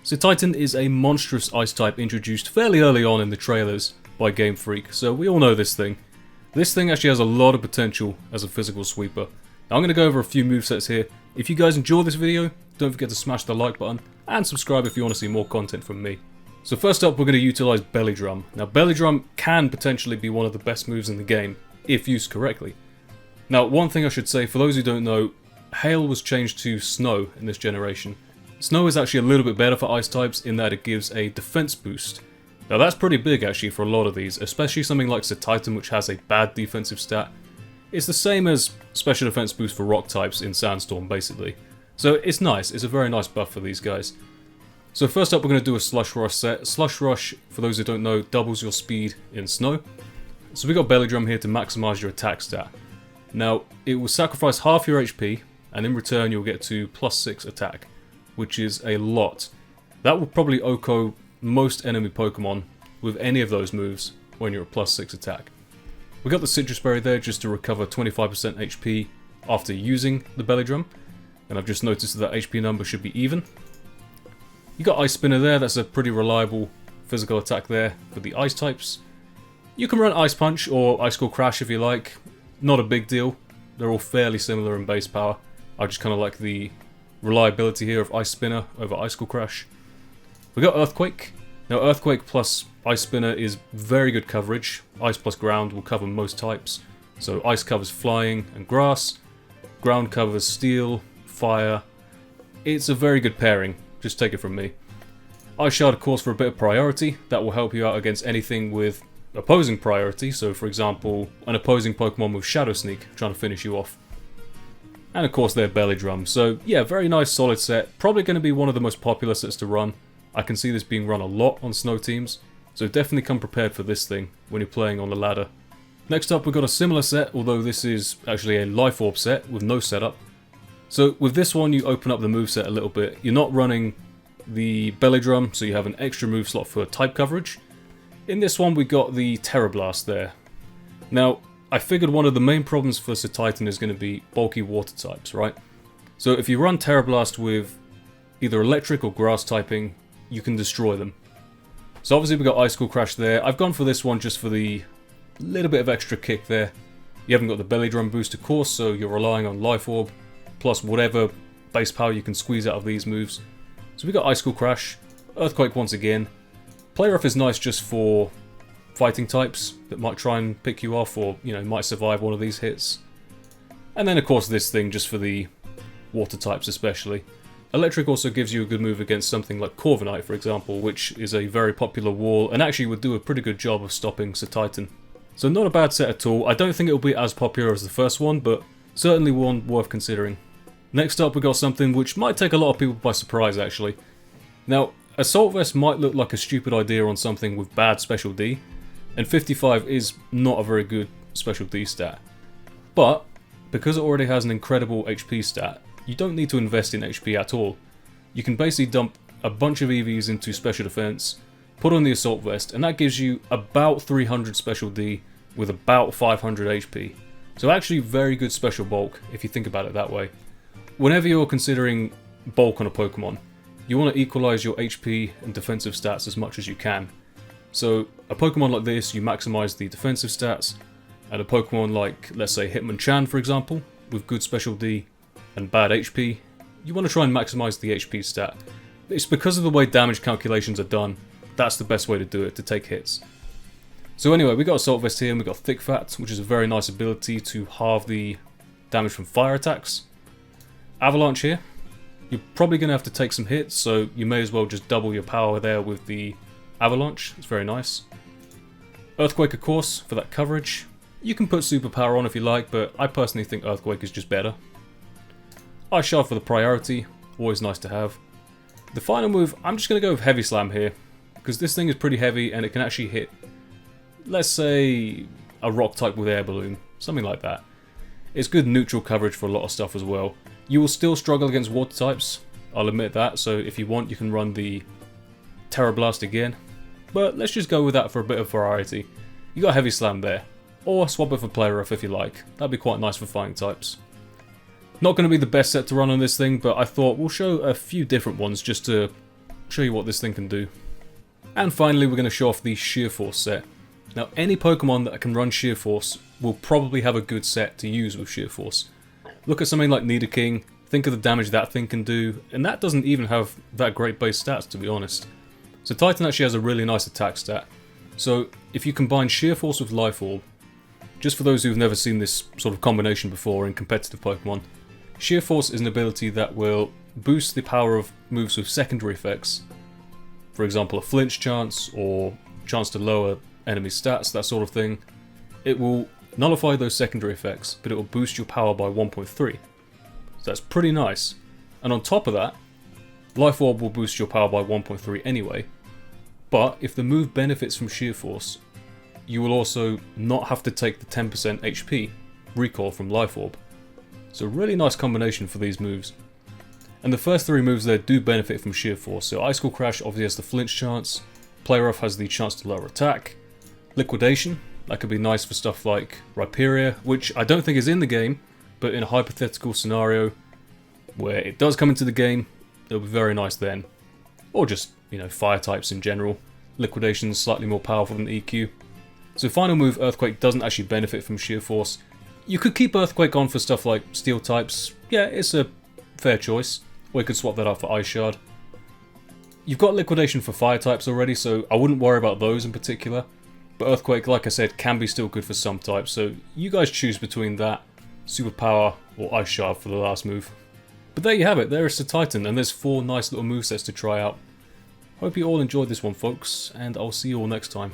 Cetitan is a monstrous ice type introduced fairly early on in the trailers by Game Freak, so we all know this thing. This thing actually has a lot of potential as a physical sweeper. Now I'm going to go over a few movesets here. If you guys enjoy this video, don't forget to smash the like button and subscribe if you want to see more content from me. So first up, we're going to utilise Belly Drum. Now Belly Drum can potentially be one of the best moves in the game, if used correctly. Now one thing I should say, for those who don't know, Hail was changed to Snow in this generation. Snow is actually a little bit better for ice types in that it gives a defense boost. Now that's pretty big actually for a lot of these, especially something like Cetitan, which has a bad defensive stat. It's the same as special defense boost for rock types in Sandstorm basically. So it's nice, it's a very nice buff for these guys. So first up we're going to do a Slush Rush set. Slush Rush, for those who don't know, doubles your speed in snow. So we got Belly Drum here to maximise your attack stat. Now it will sacrifice half your HP and in return you'll get to +6 attack, which is a lot. That will probably OHKO most enemy Pokemon with any of those moves when you're at +6 attack. We got the Citrus Berry there just to recover 25% HP after using the Belly Drum, and I've just noticed that HP number should be even. You got Ice Spinner there, that's a pretty reliable physical attack there for the ice types. You can run Ice Punch or Icicle Crash if you like, not a big deal, they're all fairly similar in base power. I just kind of like the reliability here of Ice Spinner over Icicle Crash. We got Earthquake. Now Earthquake plus Ice Spinner is very good coverage. Ice plus Ground will cover most types. So Ice covers Flying and Grass, Ground covers Steel, Fire. It's a very good pairing, just take it from me. Ice Shard of course for a bit of priority, that will help you out against anything with opposing priority, so for example an opposing Pokemon with Shadow Sneak trying to finish you off. And of course their Belly Drum, so yeah, very nice solid set, probably going to be one of the most popular sets to run. I can see this being run a lot on snow teams, so definitely come prepared for this thing when you're playing on the ladder. Next up we've got a similar set, although this is actually a Life Orb set with no setup. So with this one you open up the moveset a little bit. You're not running the Belly Drum, so you have an extra move slot for type coverage. In this one we got the Terra Blast there. Now I figured one of the main problems for Cetitan is going to be bulky water types, right? So if you run Terra Blast with either electric or grass typing, you can destroy them. So obviously we got Icicle Crash there. I've gone for this one just for the little bit of extra kick there. You haven't got the Belly Drum boost of course, so you're relying on Life Orb, plus whatever base power you can squeeze out of these moves. So we got Icicle Crash, Earthquake once again. Play Rough is nice just for fighting types that might try and pick you off or, you know, might survive one of these hits. And then of course this thing just for the water types especially. Electric also gives you a good move against something like Corviknight for example, which is a very popular wall and actually would do a pretty good job of stopping Cetitan. So not a bad set at all. I don't think it will be as popular as the first one, but certainly one worth considering. Next up we got something which might take a lot of people by surprise actually. Now Assault Vest might look like a stupid idea on something with bad Special D, and 55 is not a very good Special D stat. But because it already has an incredible HP stat, you don't need to invest in HP at all. You can basically dump a bunch of EVs into Special Defense, put on the Assault Vest, and that gives you about 300 Special D with about 500 HP. So actually very good Special Bulk if you think about it that way. Whenever you're considering bulk on a Pokemon, you want to equalize your HP and defensive stats as much as you can. So a Pokemon like this, you maximize the defensive stats, and a Pokemon like, let's say Hitmonchan for example, with good Special D and bad HP, you want to try and maximize the HP stat. It's because of the way damage calculations are done, that's the best way to do it, to take hits. So anyway, we got Assault Vest here and we got Thick Fat, which is a very nice ability to halve the damage from fire attacks. Avalanche here. You're probably going to have to take some hits, so you may as well just double your power there with the Avalanche. It's very nice. Earthquake of course, for that coverage. You can put Superpower on if you like, but I personally think Earthquake is just better. Ice Shard for the priority, always nice to have. The final move, I'm just going to go with Heavy Slam here, because this thing is pretty heavy and it can actually hit, let's say, a rock type with Air Balloon, something like that. It's good neutral coverage for a lot of stuff as well. You will still struggle against water types, I'll admit that, so if you want you can run the Terra Blast again. But let's just go with that for a bit of variety. You got Heavy Slam there, or swap it for Play Rough if you like, that'd be quite nice for fighting types. Not going to be the best set to run on this thing, but I thought we'll show a few different ones just to show you what this thing can do. And finally, we're going to show off the Sheer Force set. Now, any Pokemon that can run Sheer Force will probably have a good set to use with Sheer Force. Look at something like Nidoking, think of the damage that thing can do, and that doesn't even have that great base stats, to be honest. So Titan actually has a really nice attack stat. So if you combine Sheer Force with Life Orb, just for those who've never seen this sort of combination before in competitive Pokemon, Sheer Force is an ability that will boost the power of moves with secondary effects. For example, a flinch chance, or chance to lower enemy stats, that sort of thing. It will nullify those secondary effects, but it will boost your power by 1.3. So that's pretty nice. And on top of that, Life Orb will boost your power by 1.3 anyway. But if the move benefits from Sheer Force, you will also not have to take the 10% HP recall from Life Orb. So really nice combination for these moves. And the first three moves there do benefit from Sheer Force. So Icicle Crash obviously has the flinch chance, Play Rough has the chance to lower attack, Liquidation, that could be nice for stuff like Rhyperior, which I don't think is in the game, but in a hypothetical scenario where it does come into the game, it'll be very nice then. Or just, you know, fire types in general. Liquidation is slightly more powerful than EQ. So final move, Earthquake, doesn't actually benefit from Sheer Force. You could keep Earthquake on for stuff like Steel types. Yeah, it's a fair choice. Or you could swap that out for Ice Shard. You've got Liquidation for fire types already, so I wouldn't worry about those in particular. But Earthquake, like I said, can be still good for some types, so you guys choose between that, Superpower, or Ice Shard for the last move. But there you have it, there is Cetitan, and there's 4 nice little movesets to try out. Hope you all enjoyed this one, folks, and I'll see you all next time.